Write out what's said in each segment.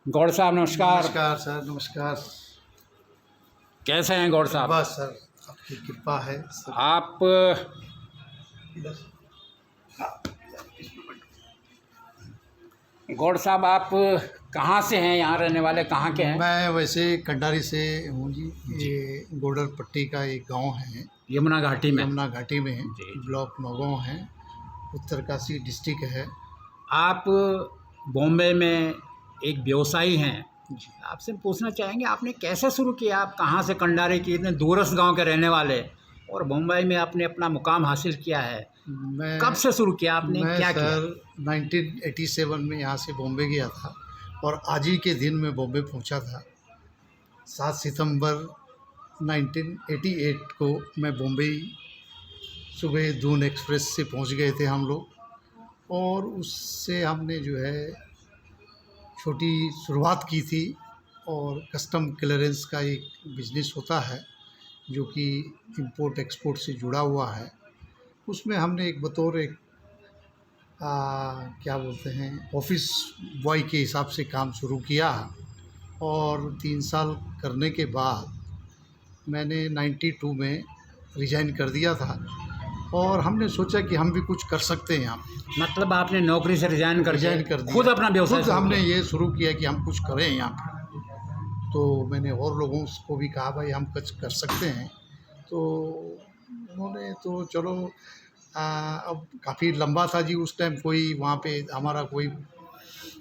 गौड़ साहब नमस्कार। नमस्कार सर, नमस्कार। कैसे हैं गौड़ साहब? बस सर, आपकी कृपा है सर। आप गौड़ साहब आप कहाँ से हैं? यहाँ रहने वाले कहाँ के हैं? मैं वैसे कंडारी से हूँ जी। ये गोडर पट्टी का एक गांव है, यमुना घाटी में। यमुना घाटी में है। जी। ब्लॉक नौगांव है, उत्तरकाशी डिस्ट्रिक्ट है आप बॉम्बे में एक व्यवसायी हैं। जी। आपसे पूछना चाहेंगे आपने कैसे शुरू किया? आप कहाँ से, कंडारी की इतने दूरस्थ गांव के रहने वाले, और बम्बई में आपने अपना मुकाम हासिल किया है। मैं कब से शुरू किया आपने? मैं क्या सर किया? 1987 में यहाँ से बॉम्बे गया था और आज ही के दिन में बॉम्बे पहुँचा था। 7 सितंबर 1988 को मैं बॉम्बे सुबह दून एक्सप्रेस से पहुँच गए थे हम लोग, और उससे हमने जो है छोटी शुरुआत की थी। और कस्टम क्लियरेंस का एक बिज़नेस होता है जो कि इंपोर्ट एक्सपोर्ट से जुड़ा हुआ है। उसमें हमने एक बतौर एक क्या बोलते हैं, ऑफिस बॉय के हिसाब से काम शुरू किया, और 3 साल करने के बाद मैंने 92 में रिज़ाइन कर दिया था। और हमने सोचा कि हम भी कुछ कर सकते हैं यहाँ पे। मतलब आपने नौकरी से रिजाइन कर कर दिया, खुद अपना व्यवसाय खुद शुरू हमने किया? ये शुरू किया कि हम कुछ करें यहाँ पे। तो मैंने और लोगों को भी कहा भाई हम कुछ कर सकते हैं, तो उन्होंने तो चलो अब काफ़ी लंबा था जी उस टाइम, कोई वहाँ पे हमारा कोई चलो,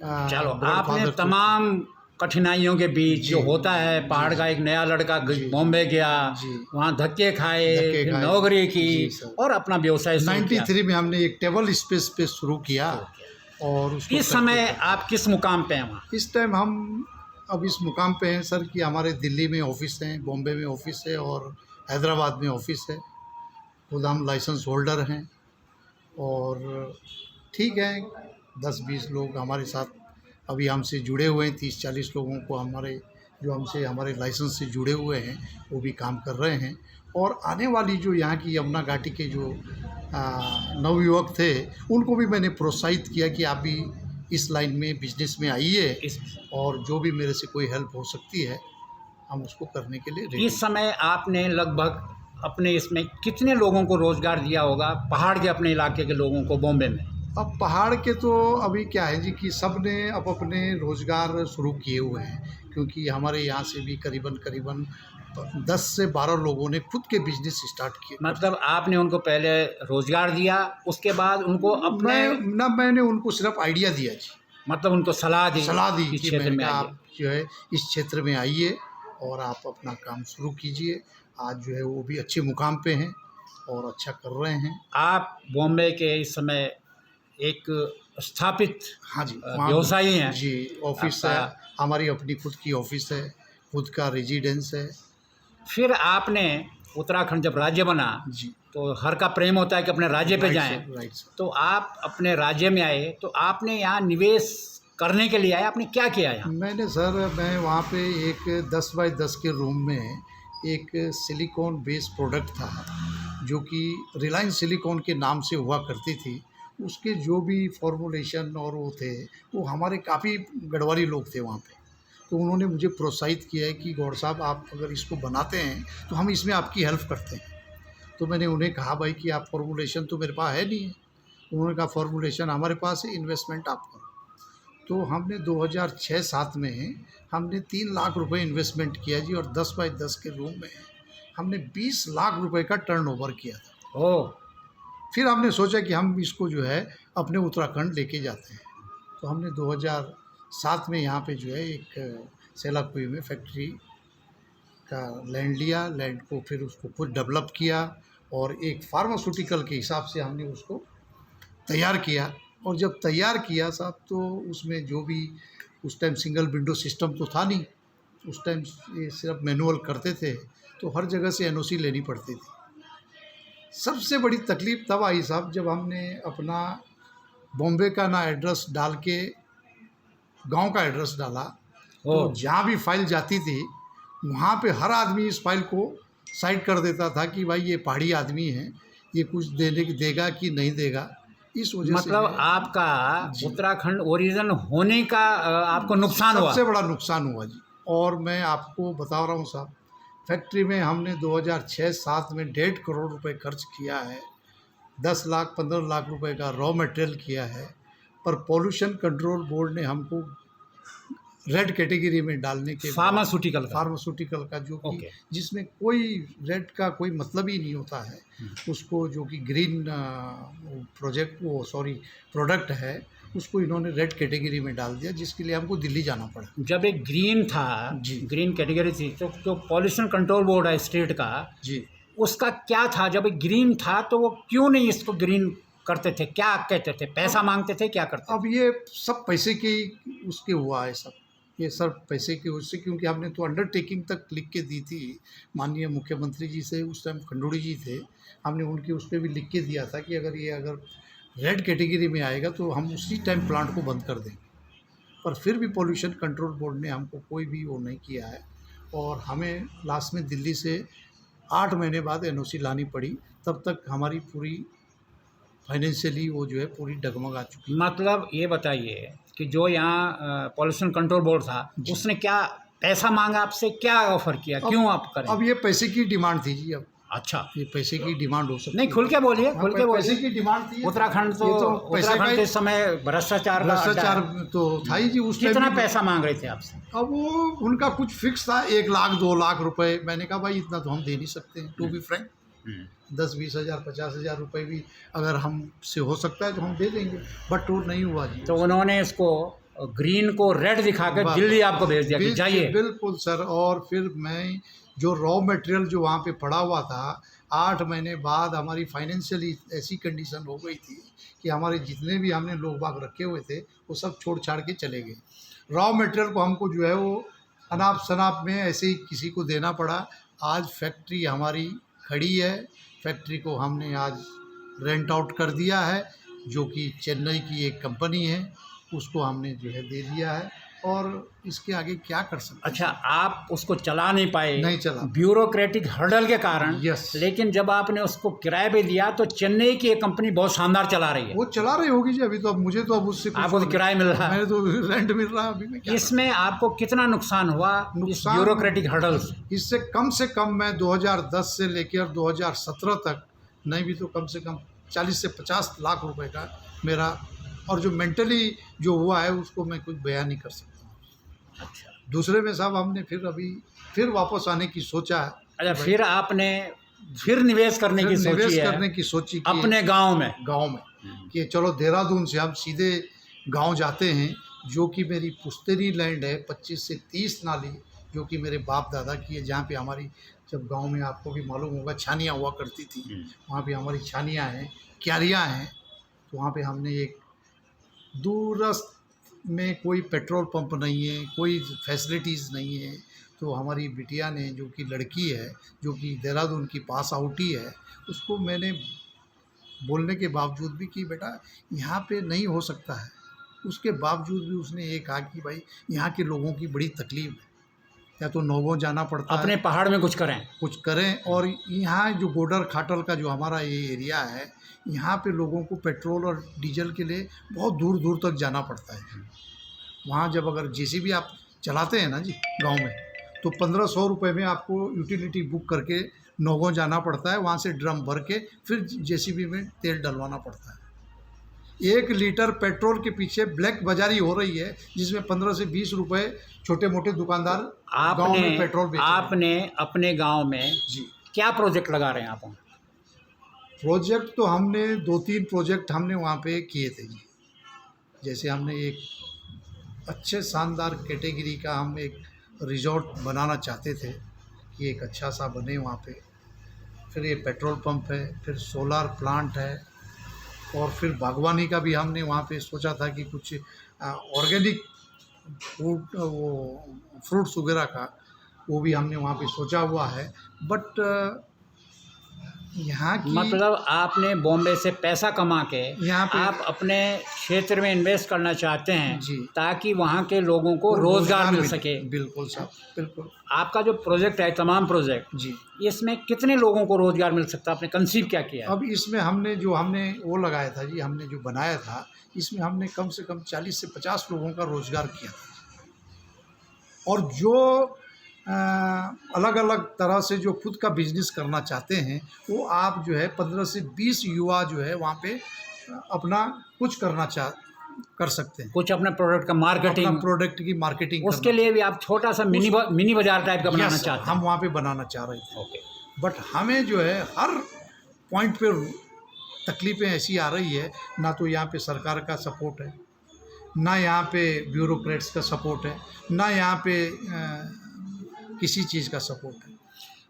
आपने ब्रॉडफादर तमाम कठिनाइयों के बीच जो जी, होता है, पहाड़ का एक नया लड़का जी, बॉम्बे गया, जी, वहाँ धक्के खाए, फिर खाए। नौकरी की जी सर। और अपना व्यवसाय शुरू किया। 93 में हमने एक टेबल स्पेस पे शुरू किया, और उसको इस समय आप किस मुकाम पे हैं वहाँ? इस टाइम हम अब इस मुकाम पे हैं सर कि हमारे दिल्ली में ऑफिस है, बॉम्बे में ऑफिस है, और हैदराबाद में ऑफिस है। खुद हम लाइसेंस होल्डर हैं, और ठीक है 10-20 लोग हमारे साथ अभी हमसे जुड़े हुए हैं। 30-40 लोगों को हमारे जो हमसे हमारे लाइसेंस से जुड़े हुए हैं वो भी काम कर रहे हैं। और आने वाली जो यहाँ की यमुना घाटी के जो नवयुवक थे उनको भी मैंने प्रोत्साहित किया कि आप भी इस लाइन में बिजनेस में आइए, और जो भी मेरे से कोई हेल्प हो सकती है हम उसको करने के लिए रेडी इस समय आपने लगभग अपने इसमें कितने लोगों को रोजगार दिया होगा, पहाड़ के अपने इलाके के लोगों को बॉम्बे में? अब पहाड़ के तो अभी क्या है जी कि सब ने अब अपने रोज़गार शुरू किए हुए हैं, क्योंकि हमारे यहाँ से भी करीबन करीबन 10 से 12 लोगों ने खुद के बिजनेस स्टार्ट किए। मतलब आपने उनको पहले रोजगार दिया, उसके बाद उनको अपने मैंने उनको सिर्फ आइडिया दिया जी, मतलब उनको सलाह दी कि इस क्षेत्र मैंने में कहा आइए। आप जो है इस क्षेत्र में आइए और आप अपना काम शुरू कीजिए। आज जो है वो भी अच्छे मुकाम पे हैं और अच्छा कर रहे हैं। आप बॉम्बे के इस समय एक स्थापित हाँ जी, व्यवसायी हैं। जी, ऑफिस है, आपका हमारी अपनी खुद की ऑफिस है, खुद का रेजिडेंस है फिर आपने उत्तराखंड जब राज्य बना जी। तो हर का प्रेम होता है कि अपने राज्य पे राइट जाएं। Sir, right sir. तो आप अपने राज्य में आए तो आपने यहाँ निवेश करने के लिए आए, आपने क्या किया यहाँ? मैं वहाँ पे एक 10 बाई 10 के रूम में एक सिलिकॉन बेस्ड प्रोडक्ट था जो कि रिलायंस सिलिकॉन के नाम से हुआ करती थी। उसके जो भी फॉर्मुलेशन और वो थे, वो हमारे काफ़ी गढ़वाली लोग थे वहाँ पे। तो उन्होंने मुझे प्रोत्साहित किया है कि गौड़ साहब आप अगर इसको बनाते हैं तो हम इसमें आपकी हेल्प करते हैं। तो मैंने उन्हें कहा भाई कि आप फॉर्मुलेशन तो मेरे पास है नहीं है। उन्होंने कहा फॉर्मुलेशन हमारे पास है, इन्वेस्टमेंट आप करो। तो हमने 2006-07 में हमने 3 लाख रुपए इन्वेस्टमेंट किया जी, और 10 बाई 10 के रूम में हमने 20 लाख रुपए का टर्नओवर किया था। ओह! फिर हमने सोचा कि हम इसको जो है अपने उत्तराखंड लेके जाते हैं। तो हमने 2007 में यहाँ पे जो है एक सेलाकुई में फैक्ट्री का लैंड लिया। लैंड को फिर उसको खुद डेवलप किया, और एक फार्मास्यूटिकल के हिसाब से हमने उसको तैयार किया। और जब तैयार किया साहब, तो उसमें जो भी उस टाइम सिंगल विंडो सिस्टम तो था नहीं, उस टाइम ये सिर्फ मैनुअल करते थे, तो हर जगह से एनओसी लेनी पड़ती थी। सबसे बड़ी तकलीफ़ तब आई साहब जब हमने अपना बॉम्बे का ना एड्रेस डाल के गांव का एड्रेस डाला, तो जहाँ भी फाइल जाती थी वहाँ पे हर आदमी इस फाइल को साइड कर देता था कि भाई ये पहाड़ी आदमी है, ये कुछ देगा कि नहीं देगा। इस वजह से मतलब आपका उत्तराखंड ओरिजिन होने का आपको नुकसान हुआ। सबसे बड़ा नुकसान हुआ जी। और मैं आपको बता रहा हूँ साहब, फैक्ट्री में हमने 2006-07 में 1.5 करोड़ रुपए खर्च किया है, 10 लाख 15 लाख रुपए का रॉ मटेरियल किया है, पर पॉल्यूशन कंट्रोल बोर्ड ने हमको रेड कैटेगरी में डालने के फार्मास्यूटिकल का। फार्मास्यूटिकल का जो कि ओके। जिसमें कोई रेड का कोई मतलब ही नहीं होता है, उसको जो कि ग्रीन प्रोडक्ट है, उसको इन्होंने रेड कैटेगरी में डाल दिया, जिसके लिए हमको दिल्ली जाना पड़ा। जब एक ग्रीन था, जी। ग्रीन कैटेगरी थी, तो जो पॉल्यूशन कंट्रोल बोर्ड है स्टेट का, जी। उसका क्या था? जब एक ग्रीन था तो वो क्यों नहीं इसको ग्रीन करते थे? क्या कहते थे? पैसा मांगते थे? क्या करते अब ये सब पैसे के उसके हुआ है सब, ये सब पैसे के उससे, क्योंकि हमने तो अंडरटेकिंग तक लिख के दी थी माननीय मुख्यमंत्री जी से, उस टाइम खंडूड़ी जी थे, हमने उनके उस पर भी लिख के दिया था कि अगर रेड कैटेगरी में आएगा तो हम उसी टाइम प्लांट को बंद कर देंगे। पर फिर भी पॉल्यूशन कंट्रोल बोर्ड ने हमको कोई भी वो नहीं किया है, और हमें लास्ट में दिल्ली से 8 महीने बाद एनओसी लानी पड़ी, तब तक हमारी पूरी फाइनेंशियली वो जो है पूरी डगमगा चुकी। मतलब ये बताइए कि जो यहाँ पॉल्यूशन कंट्रोल बोर्ड था, उसने क्या पैसा मांगा आपसे? क्या ऑफर किया? क्यों आप करें? अब ये पैसे की डिमांड थी जी। अब अच्छा, ये पैसे की डिमांड हो सकती नहीं, खुल के बोलिए, खुल के पैसे बोलिए। की डिमांड थी। उत्तराखंड तो पैसे उत्तराखंड के समय भ्रष्टाचार तो था ही जी उस टाइम। कितना पैसा मांग रहे थे आपसे? अब वो उनका कुछ फिक्स था, 1 लाख 2 लाख रुपए। मैंने कहा भाई इतना तो हम दे नहीं सकते, टू बी फ्रैंक। 10-20 हज़ार 50 हज़ार रुपये भी अगर हमसे हो सकता है तो हम दे देंगे, बट वो नहीं हुआ जी। तो उन्होंने इसको ग्रीन को रेड दिखाकर दिल्ली आपको भेज दिया कि जाइए। बिल्कुल सर। और फिर मैं जो रॉ मटेरियल जो वहाँ पे पड़ा हुआ था, 8 महीने बाद हमारी फाइनेंशियली ऐसी कंडीशन हो गई थी कि हमारे जितने भी हमने लोग बाग रखे हुए थे वो सब छोड़ छाड़ के चले गए। रॉ मटेरियल को हमको जो है वो अनाप शनाप में ऐसे ही किसी को देना पड़ा। आज फैक्ट्री हमारी खड़ी है, फैक्ट्री को हमने आज रेंट आउट कर दिया है, जो कि चेन्नई की एक कंपनी है, उसको हमने जो है दे दिया है, और इसके आगे क्या कर सकते हैं। अच्छा, आप उसको चला नहीं पाए? नहीं चला, ब्यूरोक्रेटिक हर्डल के कारण। यस। लेकिन जब आपने उसको किराए पे दिया तो चेन्नई की एक कंपनी बहुत शानदार चला रही है। वो चला रही होगी जी। अभी तो अब मुझे तो अब उससे कुछ आपको तो किराया मिल रहा है, मैंने तो रेंट मिल रहा है अभी। मैं क्या इसमें आपको कितना नुकसान हुआ इस ब्यूरोक्रेटिक हर्डल से? से कम मैं 2010 से लेकर 2017 तक, नहीं भी तो कम से कम 40 से 50 लाख रुपए का मेरा, और जो मेंटली जो हुआ है उसको मैं कुछ बयान नहीं कर सकता। अच्छा, दूसरे में साहब हमने फिर वापस आने की सोचा है। अच्छा, फिर आपने निवेश करने की सोची कि अपने गांव में कि चलो देहरादून से हम सीधे गांव जाते हैं, जो कि मेरी पुश्तैनी लैंड है, 25 से 30 नाली, जो कि मेरे बाप दादा की है, जहाँ पे हमारी, जब गांव में आपको भी मालूम होगा छानियाँ हुआ करती थी, वहाँ पे हमारी छानियाँ हैं, क्यारियाँ हैं। तो वहाँ पे हमने एक दूरस्थ में कोई पेट्रोल पंप नहीं है, कोई फैसिलिटीज़ नहीं है, तो हमारी बिटिया ने, जो कि लड़की है, जो कि देहरादून की पास आउट ही है, उसको मैंने बोलने के बावजूद भी कि बेटा यहाँ पे नहीं हो सकता है, उसके बावजूद भी उसने ये कहा कि भाई यहाँ के लोगों की बड़ी तकलीफ है, या तो नौगों जाना पड़ता है, अपने पहाड़ में कुछ करें। और यहाँ जो गोडर खाटल का जो हमारा ये एरिया है, यहाँ पे लोगों को पेट्रोल और डीजल के लिए बहुत दूर दूर तक जाना पड़ता है। वहाँ जब अगर जेसीबी आप चलाते हैं ना जी गांव में, तो 1500 रुपये में आपको यूटिलिटी बुक करके नौगों जाना पड़ता है, वहाँ से ड्रम भर के फिर जेसीबी में तेल डलवाना पड़ता है। 1 लीटर पेट्रोल के पीछे ब्लैक बाजारी हो रही है, जिसमें 15 से 20 रुपये छोटे मोटे दुकानदार गांव में पेट्रोल बेच रहे हैं। आपने अपने गांव में जी क्या प्रोजेक्ट लगा रहे हैं आप? प्रोजेक्ट तो हमने 2-3 प्रोजेक्ट हमने वहाँ पे किए थे जी। जैसे हमने एक अच्छे शानदार कैटेगरी का हम एक रिजॉर्ट बनाना चाहते थे कि एक अच्छा सा बने वहाँ पे। फिर ये पेट्रोल पंप है, फिर सोलार प्लांट है, और फिर बागवानी का भी हमने वहाँ पे सोचा था कि कुछ ऑर्गेनिक फ्रूट्स वगैरह का, वो भी हमने वहाँ पे सोचा हुआ है। बट यहाँ की मतलब आपने बॉम्बे से पैसा कमा के यहाँ पे आप अपने क्षेत्र में इन्वेस्ट करना चाहते हैं जी ताकि वहाँ के लोगों को रोजगार मिल सके। बिल्कुल साहब, बिल्कुल। आपका जो प्रोजेक्ट है, तमाम प्रोजेक्ट, जी, इसमें कितने लोगों को रोजगार मिल सकता है? आपने कंसीव क्या किया है? अब इसमें हमने वो लगाया था जी, हमने जो बनाया था, इसमें हमने कम से कम 40 से 50 लोगों का रोज़गार किया था। और जो अलग अलग तरह से जो खुद का बिजनेस करना चाहते हैं, वो आप जो है 15 से 20 युवा जो है वहाँ पे अपना कुछ कर सकते हैं। कुछ अपने प्रोडक्ट का अपना मार्केटिंग, प्रोडक्ट की मार्केटिंग उसके लिए भी आप छोटा सा मिनी बाजार टाइप का बनाना Yes, चाहते हम हैं? वहाँ पे बनाना चाह रहे थे। ओके। बट हमें जो है हर पॉइंट पे तकलीफ़ें ऐसी आ रही है, ना तो यहाँ पे सरकार का सपोर्ट है, ना यहाँ पे ब्यूरोक्रेट्स का सपोर्ट है, ना यहाँ पे किसी चीज़ का सपोर्ट है।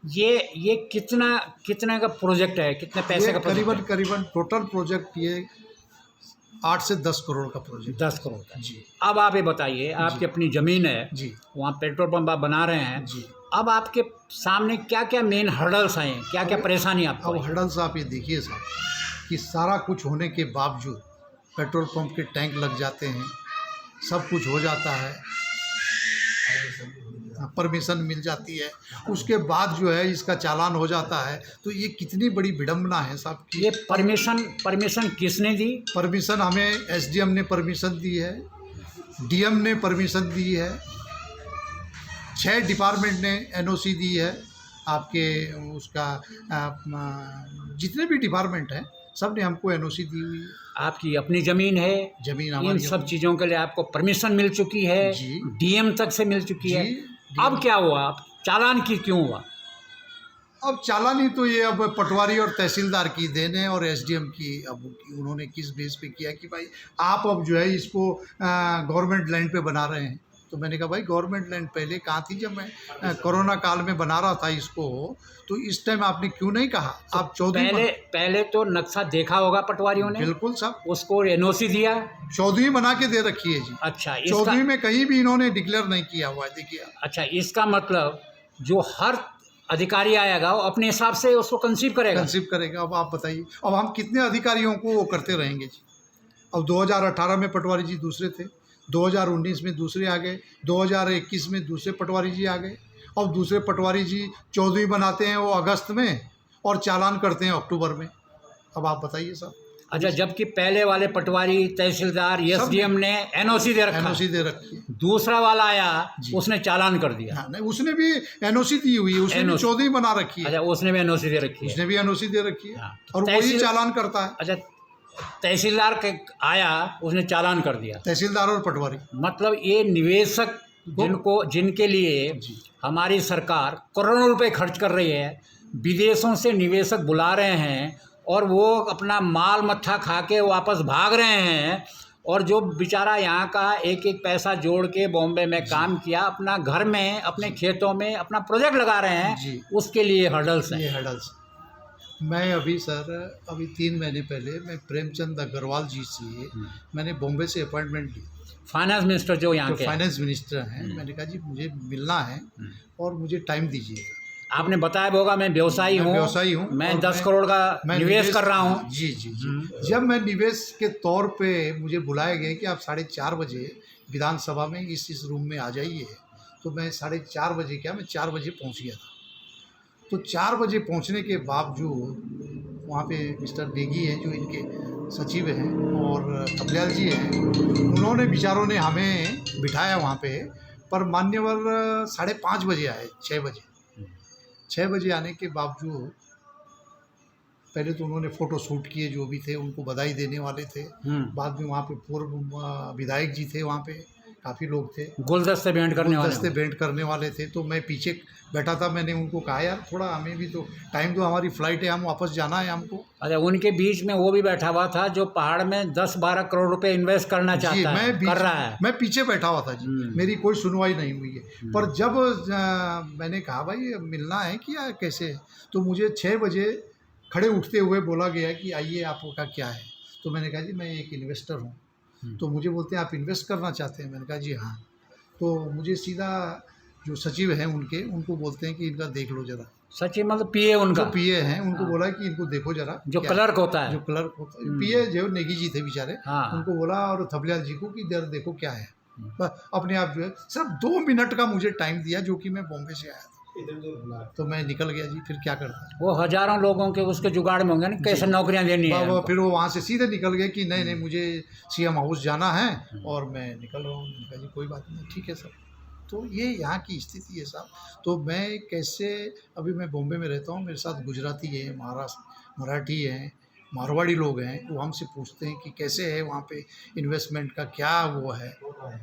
ये कितना का प्रोजेक्ट है? कितने पैसे ये का प्रोजेक्ट है? करीबन टोटल प्रोजेक्ट ये 8 से 10 करोड़ का प्रोजेक्ट। 10 करोड़ का। जी अब आप ये बताइए, आपकी अपनी ज़मीन है, जी वहाँ पेट्रोल पंप आप बना रहे हैं, जी। अब आपके सामने क्या क्या मेन हर्डल्स आए हैं, क्या क्या परेशानी आपको अब आई? हर्डल्स आप ये देखिए साहब कि सारा कुछ होने के बावजूद पेट्रोल पंप के टैंक लग जाते हैं, सब कुछ हो जाता है, परमिशन मिल जाती है, उसके बाद जो है इसका चालान हो जाता है। तो ये कितनी बड़ी विडंबना है साहब कि ये परमिशन किसने दी? परमिशन हमें एसडीएम ने परमिशन दी है, डीएम ने परमिशन दी है, 6 डिपार्टमेंट ने एनओसी दी है। आपके उसका जितने भी डिपार्टमेंट हैं सब ने हमको एनओसी दी हुई है। आपकी अपनी ज़मीन है, ज़मीन इन हमारी सब चीज़ों के लिए आपको परमिशन मिल चुकी है, जी। डीएम तक से मिल चुकी है। जी, अब क्या हुआ? अब चालान की क्यों हुआ? अब चालानी तो ये अब पटवारी और तहसीलदार की देन है और एसडीएम की। अब उन्होंने किस बेस पे किया कि भाई आप अब जो है इसको गवर्नमेंट लैंड पे बना रहे हैं। तो मैंने कहा भाई गवर्नमेंट लैंड पहले कहाँ थी जब मैं कोरोना काल में बना रहा था इसको, तो इस टाइम आपने क्यों नहीं कहा? आप पहले तो नक्शा देखा होगा पटवारियों ने, बिल्कुल साहब, उसको एनओसी दिया। 14वीं बना के दे रखी है जी। अच्छा, 14वीं में कहीं भी इन्होंने डिक्लेयर नहीं किया हुआ है, देखिए। अच्छा, इसका मतलब जो हर अधिकारी आएगा वो अपने हिसाब से उसको कंसीव करेगा। अब आप बताइए, अब हम कितने अधिकारियों को वो करते रहेंगे जी। अब 2018 में पटवारी जी दूसरे थे, 2019 में दूसरे आ गए, 2021 में दूसरे पटवारी जी आ गए, और दूसरे पटवारी जी 14वीं बनाते हैं वो अगस्त में और चालान करते हैं अक्टूबर में। अब आप बताइए साहब। अच्छा, जबकि पहले वाले पटवारी, तहसीलदार, एसडीएम ने एनओसी दे रखी है। दूसरा वाला आया, उसने चालान कर दिया। हाँ, नहीं, उसने भी एनओसी दी हुई है, उसने भी 14वीं बना रखी है। अच्छा, उसने भी एनओसी दे रखी है। उसने भी एनओसी दे रखी है। हाँ, और वही चालान करता है। अच्छा, तहसीलदार के आया, उसने चालान कर दिया। तहसीलदार और पटवारी, मतलब ये निवेशक जिनके लिए हमारी सरकार करोड़ों रुपए खर्च कर रही है, विदेशों से निवेशक बुला रहे हैं और वो अपना माल मत्था खा के वापस भाग रहे हैं, और जो बेचारा यहाँ का एक एक पैसा जोड़ के बॉम्बे में काम किया, अपना घर में, अपने खेतों में अपना प्रोजेक्ट लगा रहे हैं, उसके लिए हर्डल्स हैं। ये हर्डल्स। मैं अभी 3 महीने पहले मैं प्रेमचंद अग्रवाल जी से मैंने बॉम्बे से अपॉइंटमेंट ली। फाइनेंस मिनिस्टर जो यहाँ के फाइनेंस मिनिस्टर हैं, मैंने कहा जी मुझे मिलना है और मुझे टाइम दीजिए। आपने बताया होगा मैं व्यवसायी हूँ, मैं 10 करोड़ का निवेश कर रहा हूँ। जी जी जी। जब मैं निवेश के तौर पे मुझे बुलाया गया कि आप 4:30 बजे विधानसभा में इस रूम में आ जाइए, तो मैं 4:30 बजे मैं 4 बजे पहुँच गया था। तो 4 बजे पहुंचने के बावजूद वहाँ पे मिस्टर नेगी हैं जो इनके सचिव हैं और कपलियाल जी हैं, उन्होंने बेचारों ने हमें बिठाया वहाँ पे, पर मान्यवर 5:30 बजे आए। 6 बजे आने के बावजूद पहले तो उन्होंने फ़ोटो शूट किए, जो भी थे उनको बधाई देने वाले थे। बाद में वहाँ पे पूर्व विधायक जी थे, वहाँ पे काफ़ी लोग थे, गुलदस्ते भेंट करने वाले थे। तो मैं पीछे बैठा था, मैंने उनको कहा यार थोड़ा हमें भी तो टाइम दो, हमारी फ़्लाइट है, हम वापस जाना है हमको। अच्छा, उनके बीच में वो भी बैठा हुआ था जो पहाड़ में 10-12 करोड़ रुपए इन्वेस्ट करना चाहता है, कर रहा है। मैं पीछे बैठा हुआ था जी, मेरी कोई सुनवाई नहीं हुई है। पर जब मैंने कहा भाई मिलना है कि या कैसे, तो मुझे 6 बजे खड़े उठते हुए बोला गया कि आइए आपका क्या है। तो मैंने कहा जी मैं एक इन्वेस्टर हूँ। तो मुझे बोलते हैं आप इन्वेस्ट करना चाहते हैं? मैंने कहा जी हाँ। तो मुझे सीधा जो सचिव हैं उनके, उनको बोलते हैं कि इनका देख लो ज़रा। सचिव मतलब पीए उनका, जो पीए हैं उनको हाँ। बोला कि इनको देखो ज़रा जो क्या क्लर्क होता है। जो क्लर्क होता है, पीए जो नेगी जी थे बेचारे, हाँ। उनको बोला और थपलियाल जी को कि ज़रा देखो क्या है। बस अपने आप जो है सिर्फ 2 मिनट का मुझे टाइम दिया, जो कि मैं बॉम्बे से आया था। तो मैं निकल गया जी, फिर क्या करता। वो हजारों लोगों के उसके जुगाड़ में होंगे ना, कैसे नौकरियां देनी है उनको। फिर वो वहाँ से सीधे निकल गए कि नहीं नहीं मुझे सीएम हाउस जाना है और मैं निकल रहा हूँ। मैंने कहा जी कोई बात नहीं, ठीक है सर। तो ये यहाँ की स्थिति है साहब। तो मैं कैसे, अभी मैं बॉम्बे में रहता हूँ, मेरे साथ गुजराती है, महाराष्ट्र मराठी हैं, मारवाड़ी लोग हैं, वो हमसे पूछते हैं कि कैसे है वहाँ पे इन्वेस्टमेंट का क्या वो है।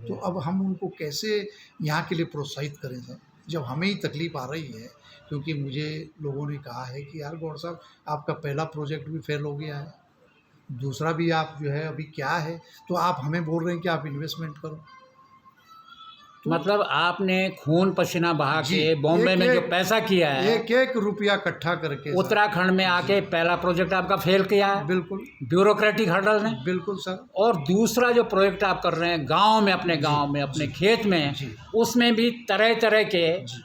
तो अब हम उनको कैसे यहाँ के लिए प्रोत्साहित करें सर, जब हमें ही तकलीफ़ आ रही है। क्योंकि मुझे लोगों ने कहा है कि यार गौड़ साहब आपका पहला प्रोजेक्ट भी फेल हो गया है, दूसरा भी आप जो है अभी क्या है, तो आप हमें बोल रहे हैं कि आप इन्वेस्टमेंट करो। तो मतलब आपने खून पसीना बहा जी, के बॉम्बे में जो पैसा किया है, एक एक रुपया इकट्ठा करके सर, उत्तराखंड में आके पहला प्रोजेक्ट आपका फेल किया है बिल्कुल ब्यूरोक्रेटिक हर्डल ने। बिल्कुल सर। और दूसरा जो प्रोजेक्ट आप कर रहे हैं गांव में, अपने गांव में, अपने खेत में, जी। उसमें भी तरह तरह के जी,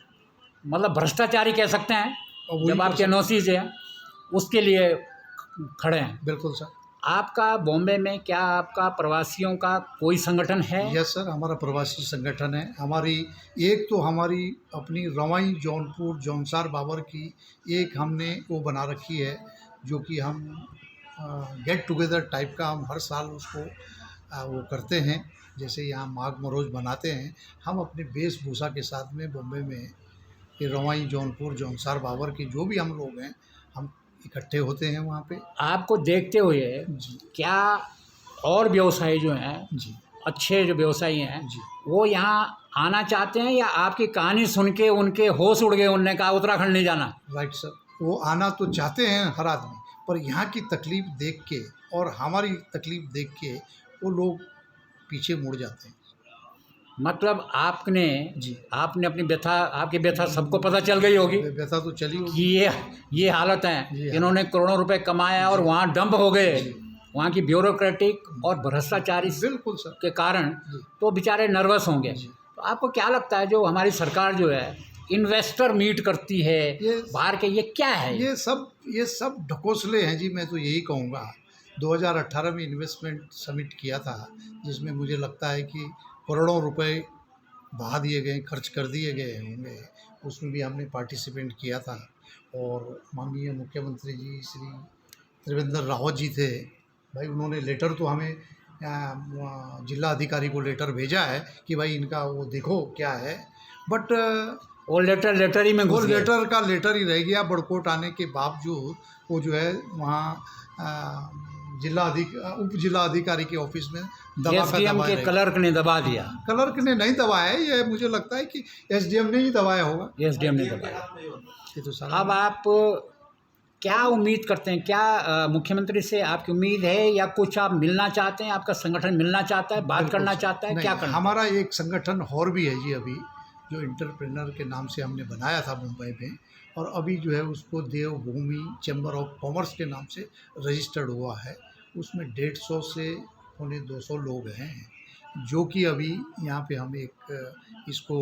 मतलब भ्रष्टाचारी कह सकते हैं, और वही जब तो आपके सर, नोसिस है उसके लिए खड़े हैं। बिल्कुल सर। आपका बॉम्बे में क्या आपका प्रवासियों का कोई संगठन है? यस सर, हमारा प्रवासी संगठन है। हमारी एक तो हमारी अपनी रवाई जौनपुर जौनसार बाबर की एक हमने वो बना रखी है, जो कि हम गेट टुगेदर टाइप का हम हर साल उसको वो करते हैं। जैसे यहाँ माघ मरोज बनाते हैं, हम अपने वेशभूषा के साथ में बॉम्बे में ये रवाई जौनपुर जौनसार बाबर के जो भी हम लोग हैं, हम इकट्ठे होते हैं वहाँ पे। आपको देखते हुए जी क्या और व्यवसायी जो हैं, जी अच्छे जो व्यवसायी हैं, जी। वो यहाँ आना चाहते हैं या आपकी कहानी सुन के उनके होश उड़ गए, उनने कहा उत्तराखंड नहीं जाना? राइट सर, वो आना तो चाहते हैं हर आदमी, पर यहाँ की तकलीफ़ देख के और हमारी तकलीफ़ देख के वो लोग पीछे मुड़ जाते हैं। मतलब आपने जी। आपने अपनी व्यथा, आपकी व्यथा सबको पता चल गई होगी व्यथा तो चली कि होगी। ये हालत है, जी हाँ। इन्होंने करोड़ों रुपए कमाया और वहाँ डंप हो गए, जी। वहाँ की ब्यूरोक्रेटिक और भ्रष्टाचारी बिल्कुल सर। के कारण, जी। तो बेचारे नर्वस होंगे। जी। तो आपको क्या लगता है जो हमारी सरकार जो है इन्वेस्टर मीट करती है ये बाहर के, ये क्या है? ये सब ढकोसले हैं जी, मैं तो यही कहूँगा। 2018 में इन्वेस्टमेंट समिट किया था, जिसमें मुझे लगता है कि करोड़ों रुपए बहा दिए गए, खर्च कर दिए गए होंगे। उसमें भी हमने पार्टिसिपेट किया था और माननीय मुख्यमंत्री जी श्री त्रिवेंद्र रावत जी थे। भाई उन्होंने लेटर तो हमें जिला अधिकारी को लेटर भेजा है कि भाई इनका वो देखो क्या है, बट वो लेटर ही में वो घुस गए। लेटर का लेटर ही रह गया। बड़कोट आने के बावजूद वो जो है वहाँ उप जिला अधिकारी के ऑफिस में दबा एसडीएम के क्लर्क ने दबा दिया। क्लर्क ने नहीं दबाया है, ये मुझे लगता है कि एसडीएम ने ही दबाया होगा। एसडीएम ने दबाया। ये तो सारा अब आप क्या उम्मीद करते हैं, क्या मुख्यमंत्री से आपकी उम्मीद है या कुछ आप मिलना चाहते हैं, आपका संगठन मिलना चाहता है, बात करना चाहता है, नहीं, क्या करना? हमारा एक संगठन और भी है जी, अभी जो इंटरप्रेनर के नाम से हमने बनाया था मुंबई में, और अभी जो है उसको देवभूमि चैम्बर ऑफ कॉमर्स के नाम से रजिस्टर्ड हुआ है। उसमें 150 से 200 लोग हैं, जो कि अभी यहाँ पे हम एक इसको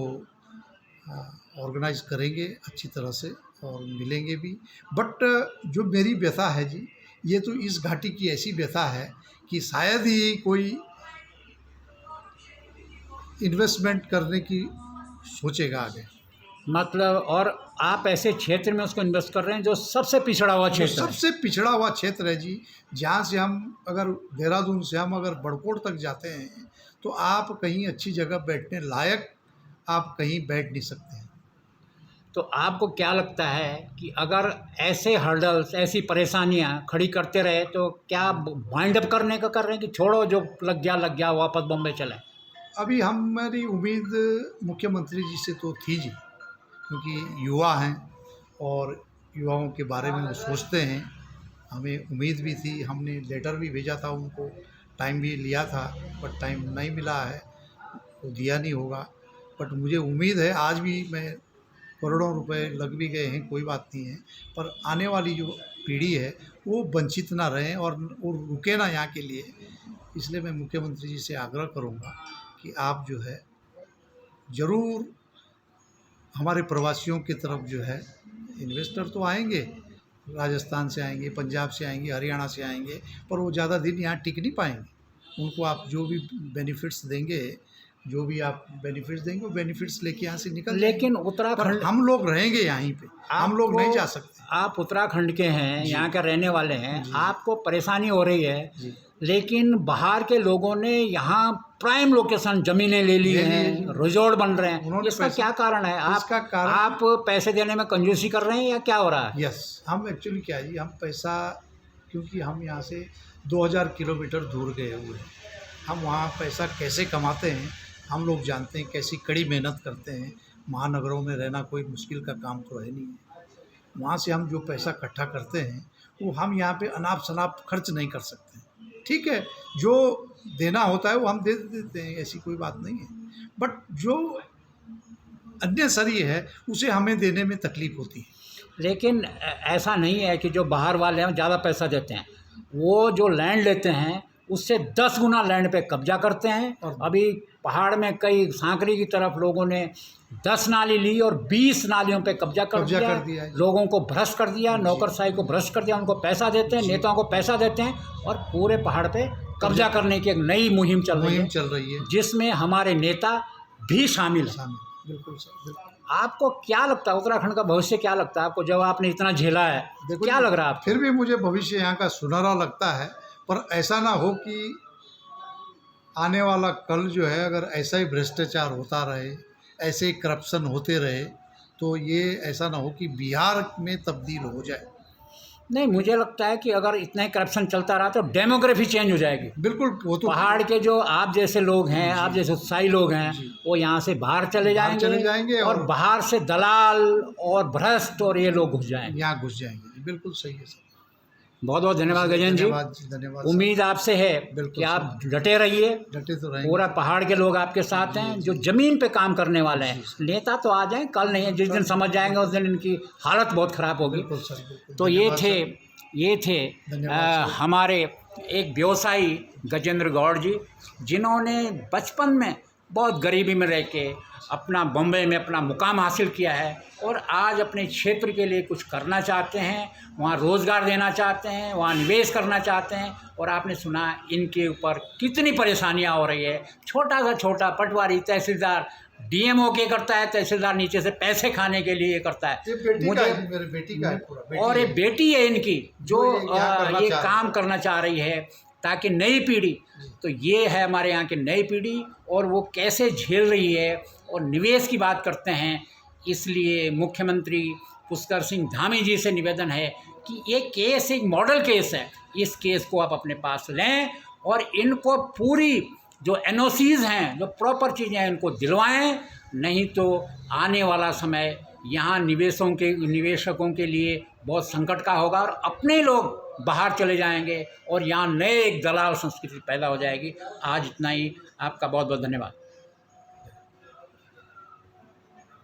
ऑर्गेनाइज करेंगे अच्छी तरह से और मिलेंगे भी। बट जो मेरी व्यथा है जी, ये तो इस घाटी की ऐसी व्यथा है कि शायद ही कोई इन्वेस्टमेंट करने की सोचेगा आगे। मतलब और आप ऐसे क्षेत्र में उसको इन्वेस्ट कर रहे हैं जो सबसे पिछड़ा हुआ जो क्षेत्र है। सबसे पिछड़ा हुआ क्षेत्र है जी, जहाँ से हम अगर देहरादून से हम अगर बड़कोट तक जाते हैं तो आप कहीं अच्छी जगह बैठने लायक आप कहीं बैठ नहीं सकते हैं। तो आपको क्या लगता है कि अगर ऐसे हर्डल्स, ऐसी परेशानियां खड़ी करते रहे तो क्या वाइंड अप करने का कर रहे हैं कि छोड़ो जो लग गया वापस बॉम्बे चले? अभी हमारी उम्मीद मुख्यमंत्री जी से तो थी जी, क्योंकि युवा हैं और युवाओं के बारे में वो सोचते हैं। हमें उम्मीद भी थी, हमने लेटर भी भेजा था उनको, टाइम भी लिया था, बट टाइम नहीं मिला है, वो दिया नहीं होगा। बट मुझे उम्मीद है, आज भी मैं करोड़ों रुपए लग भी गए हैं, कोई बात नहीं है, पर आने वाली जो पीढ़ी है वो वंचित ना रहें और वो रुके ना यहाँ के लिए। इसलिए मैं मुख्यमंत्री जी से आग्रह करूँगा कि आप जो है ज़रूर हमारे प्रवासियों की तरफ जो है इन्वेस्टर तो आएंगे, राजस्थान से आएंगे, पंजाब से आएंगे, हरियाणा से आएंगे, पर वो ज़्यादा दिन यहाँ टिक नहीं पाएंगे। उनको आप जो भी बेनिफिट्स देंगे, जो भी आप बेनिफिट्स देंगे, वो बेनिफिट्स लेके यहाँ से निकल जाएंगे। लेकिन पर उत्तराखंड, हम लोग रहेंगे यहीं पे, हम लोग नहीं जा सकते। आप उत्तराखंड के हैं, यहाँ के रहने वाले हैं, जी। आपको परेशानी हो रही है, जी। लेकिन बाहर के लोगों ने यहाँ प्राइम लोकेशन ज़मीनें ले ली ले लिए हैं, जी। रिजॉर्ट बन रहे हैं। उन्होंने इसका पैसे- क्या कारण है? इसका कारण- आप पैसे देने में कंजूसी कर रहे हैं या क्या हो रहा है? यस, हम एक्चुअली क्या है जी, हम पैसा, क्योंकि हम यहाँ से 2000 किलोमीटर दूर गए हुए हैं, हम वहाँ पैसा कैसे कमाते हैं हम लोग जानते हैं, कैसी कड़ी मेहनत करते हैं। महानगरों में रहना कोई मुश्किल का काम तो है नहीं है। वहाँ से हम जो पैसा इकट्ठा करते हैं वो हम यहाँ पे अनाप शनाप खर्च नहीं कर सकते। ठीक है, जो देना होता है वो हम दे देते हैं, ऐसी कोई बात नहीं है, बट जो अननेसेसरी है उसे हमें देने में तकलीफ होती है। लेकिन ऐसा नहीं है कि जो बाहर वाले हैं ज़्यादा पैसा देते हैं, वो जो लैंड लेते हैं उससे 10 गुना लैंड पे कब्जा करते हैं। और अभी पहाड़ में कई सांकरी की तरफ लोगों ने 10 नाली ली और 20 नालियों पे कब्जा कर दिया है। लोगों को भ्रष्ट कर दिया, नौकरशाही को भ्रष्ट कर दिया, उनको पैसा देते हैं, नेताओं को पैसा देते हैं और पूरे पहाड़ पे कब्जा करने की एक नई मुहिम चल रही है, जिसमें हमारे नेता भी शामिल हैं। बिल्कुल सर, बिल्कुल। आपको क्या लगता है उत्तराखंड का भविष्य क्या लगता है आपको, जब आपने इतना झेला है? क्या लग रहा है आपको? फिर भी मुझे भविष्य यहाँ का सुनहरा लगता है, पर ऐसा ना हो कि आने वाला कल जो है अगर ऐसा ही भ्रष्टाचार होता रहे, ऐसे ही करप्शन होते रहे, तो ये ऐसा ना हो कि बिहार में तब्दील हो जाए। नहीं, मुझे लगता है कि अगर इतना ही करप्शन चलता रहा तो डेमोग्राफी चेंज हो जाएगी। बिल्कुल, वो तो पहाड़ के जो आप जैसे लोग हैं, आप जैसे उत्साही लोग हैं, वो यहाँ से बाहर चले जाएंगे और बाहर से दलाल और भ्रष्ट और ये लोग घुस जाएंगे, यहाँ घुस जाएंगे। बिल्कुल सही है सर। बहुत बहुत धन्यवाद गजेंद्र जी। धन्यवाद। उम्मीद आपसे है कि आप डटे रहिए, डटे तो रहेंगे। पूरा पहाड़ के लोग आपके साथ हैं, जो ज़मीन पे काम करने वाले हैं। नेता तो आ जाएं, कल नहीं है, जिस दिन समझ जाएंगे उस दिन इनकी हालत बहुत ख़राब होगी। बिल्कुल सर, बिल्कुल। तो ये थे हमारे एक व्यवसायी गजेंद्र गौड़ जी, जिन्होंने बचपन में बहुत गरीबी में रह के अपना बम्बई में अपना मुकाम हासिल किया है और आज अपने क्षेत्र के लिए कुछ करना चाहते हैं, वहाँ रोज़गार देना चाहते हैं, वहाँ निवेश करना चाहते हैं। और आपने सुना इनके ऊपर कितनी परेशानियाँ हो रही है। छोटा सा छोटा पटवारी, तहसीलदार, डीएमओ के करता है, तहसीलदार नीचे से पैसे खाने के लिए करता है। मेरे बेटी का है पूरा, और एक बेटी है इनकी जो ये चाह काम करना चाह रही है ताकि नई पीढ़ी, तो ये है हमारे यहाँ की नई पीढ़ी और वो कैसे झेल रही है। और निवेश की बात करते हैं, इसलिए मुख्यमंत्री पुष्कर सिंह धामी जी से निवेदन है कि ये केस एक मॉडल केस है, इस केस को आप अपने पास लें और इनको पूरी जो एनओसीज़ हैं, जो प्रॉपर चीज़ें हैं, इनको दिलवाएं। नहीं तो आने वाला समय यहाँ निवेशकों के लिए बहुत संकट का होगा और अपने लोग बाहर चले जाएंगे और यहाँ नए एक दलाल संस्कृति पैदा हो जाएगी। आज इतना ही, आपका बहुत बहुत धन्यवाद।